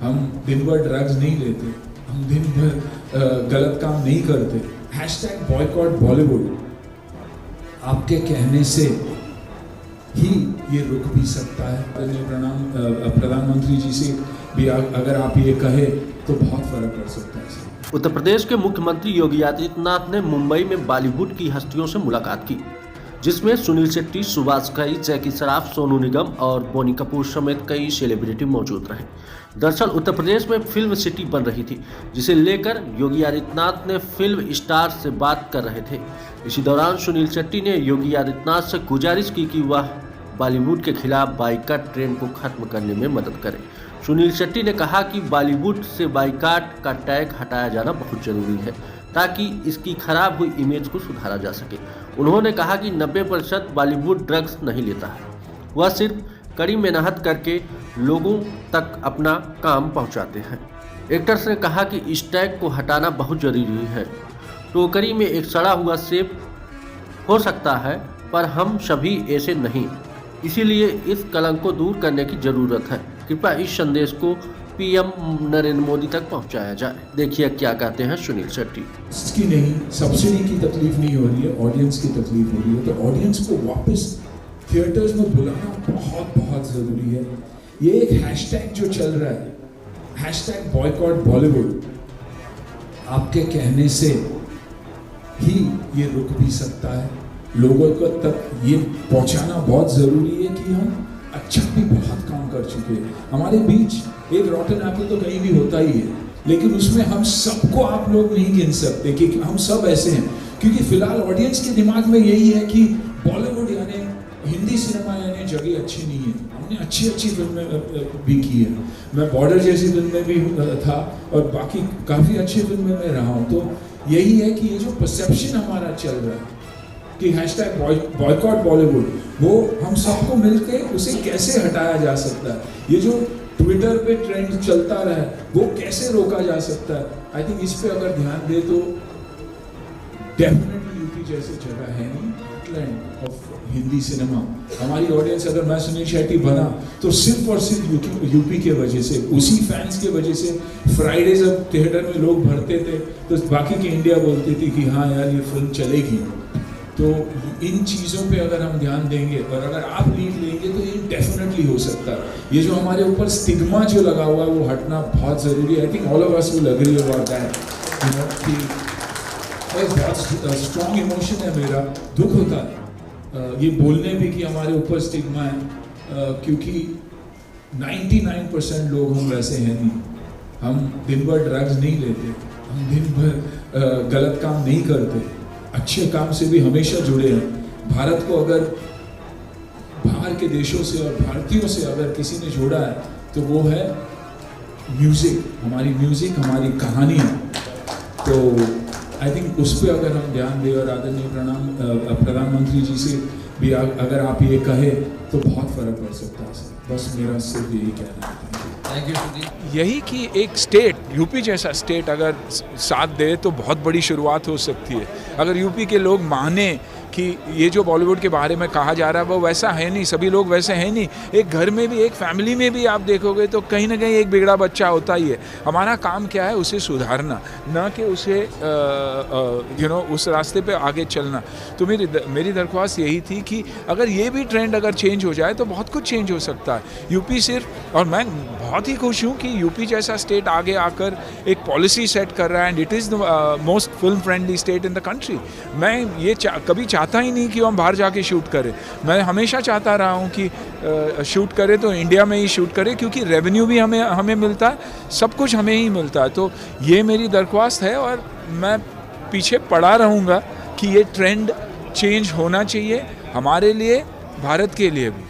हम दिन भर ड्रग्स नहीं लेते, हम दिन भर गलत काम नहीं करते। #बॉयकॉट बॉलीवुड आपके कहने से ही ये रुक भी सकता है। प्रधानमंत्री जी से भी अगर आप ये कहे तो बहुत फर्क पड़ सकता है। उत्तर प्रदेश के मुख्यमंत्री योगी आदित्यनाथ ने मुंबई में बॉलीवुड की हस्तियों से मुलाकात की, जिसमें सुनील शेट्टी, सुभाष घई, जैकी श्रॉफ, सोनू निगम और बोनी कपूर समेत कई सेलिब्रिटी मौजूद रहे। दरअसल उत्तर प्रदेश में फिल्म सिटी बन रही थी, जिसे लेकर योगी आदित्यनाथ ने फिल्म स्टार से बात कर रहे थे। इसी दौरान सुनील शेट्टी ने योगी आदित्यनाथ से गुजारिश की कि वह बॉलीवुड के खिलाफ बाइकॉट ट्रेंड को खत्म करने में मदद करें। सुनील शेट्टी ने कहा कि बॉलीवुड से बाइकॉट का टैग हटाया जाना बहुत जरूरी है, ताकि इसकी खराब हुई इमेज को सुधारा जा सके। उन्होंने कहा कि 90% बॉलीवुड ड्रग्स नहीं लेता है, वह सिर्फ कड़ी मेहनत करके लोगों तक अपना काम पहुंचाते हैं। एक्टर्स ने कहा कि इस टैग को हटाना बहुत जरूरी है। टोकरी में एक सड़ा हुआ सेब हो सकता है, पर हम सभी ऐसे नहीं, इसीलिए इस कलंक को दूर करने की जरूरत है। कृपया इस संदेश को पीएम नरेंद्र मोदी तक पहुंचाया जाए। देखिए क्या कहते हैं सुनील शेट्टी। इसकी नहीं, सब्सिडी की तकलीफ नहीं हो रही है, ऑडियंस की तकलीफ हो रही है। तो ऑडियंस को वापस थिएटर्स में बुलाना बहुत बहुत ज़रूरी है। ये एक हैशटैग जो चल रहा है, #बॉयकॉट बॉलीवुड आपके कहने से ही ये रुक भी सकता है। लोगों को तक ये पहुंचाना बहुत ज़रूरी है कि हम अच्छा भी बहुत काम कर चुके हैं। हमारे बीच एक रॉटन एप्पल तो कहीं भी होता ही है, लेकिन उसमें हम सबको आप लोग नहीं गिन सकते कि हम सब ऐसे हैं, क्योंकि फिलहाल ऑडियंस के दिमाग में यही है कि बॉलीवुड यानी हिंदी सिनेमा यानी जगह अच्छी नहीं है। हमने अच्छी फिल्में भी की है, मैं बॉर्डर जैसी फिल्म में भी था और बाकी काफ़ी अच्छी फिल्में में रहा हूँ। तो यही है कि ये जो परसेप्शन हमारा चल रहा है कि #बॉयकॉट बॉलीवुड, वो हम सबको मिलके उसे कैसे हटाया जा सकता है। ये जो ट्विटर पे ट्रेंड चलता रहा है, वो कैसे रोका जा सकता है। आई थिंक इस पे अगर ध्यान दे तो डेफिनेटली यूपी जैसी जगह है नहीं, हार्टलैंड ऑफ हिंदी सिनेमा। हमारी ऑडियंस, अगर मैं सुनील शेट्टी बना तो सिर्फ और सिर्फ यूपी के वजह से, उसी फैंस के वजह से। फ्राइडे जब थिएटर में लोग भरते थे तो बाकी की इंडिया बोलती थी कि हाँ यार ये फिल्म चलेगी। तो इन चीज़ों पे अगर हम ध्यान देंगे और अगर आप लीड लेंगे तो ये डेफिनेटली हो सकता है। ये जो हमारे ऊपर स्टिग्मा जो लगा हुआ है वो हटना बहुत ज़रूरी है। I think all of us will agree about that, you know, कि बहुत स्ट्रॉन्ग इमोशन है मेरा, दुख होता है ये बोलने भी कि हमारे ऊपर स्टिग्मा है, क्योंकि 99% लोग हम वैसे हैं नहीं। हम दिन भर ड्रग्स नहीं लेते, हम दिन भर गलत काम नहीं करते, अच्छे काम से भी हमेशा जुड़े हैं। भारत को अगर बाहर के देशों से और भारतीयों से अगर किसी ने जोड़ा है तो वो है म्यूज़िक, म्यूज़िक हमारी कहानियाँ। तो आई थिंक उस पर अगर हम ध्यान दें और आदरणीय प्रधानमंत्री जी से भी अगर आप ये कहे तो बहुत फ़र्क पड़ सकता है। बस मेरा सिर्फ यही कहना है। Thank you. यही कि एक स्टेट, यूपी जैसा स्टेट अगर साथ दे तो बहुत बड़ी शुरुआत हो सकती है। अगर यूपी के लोग माने कि ये जो बॉलीवुड के बारे में कहा जा रहा है वो वैसा है नहीं, सभी लोग वैसे हैं नहीं। एक घर में भी, एक फैमिली में भी आप देखोगे तो कहीं ना कहीं एक बिगड़ा बच्चा होता ही है। हमारा काम क्या है, उसे सुधारना, ना कि उसे उस रास्ते पे आगे चलना। तो मेरी दरख्वास्त यही थी कि अगर ये भी ट्रेंड अगर चेंज हो जाए तो बहुत कुछ चेंज हो सकता है। यूपी सिर्फ, और मैं बहुत ही खुश हूँ कि यूपी जैसा स्टेट आगे आकर एक पॉलिसी सेट कर रहा है and it is the most film friendly state in the country. मैं ये कभी चाहता ही नहीं कि हम बाहर जाके शूट करें। मैं हमेशा चाहता रहा हूँ कि शूट करें तो इंडिया में ही शूट करें, क्योंकि रेवेन्यू भी हमें मिलता है, सब कुछ हमें ही मिलता है। तो ये मेरी दरख्वास्त है और मैं पीछे पड़ा रहूँगा कि ये ट्रेंड चेंज होना चाहिए हमारे लिए, भारत के लिए भी।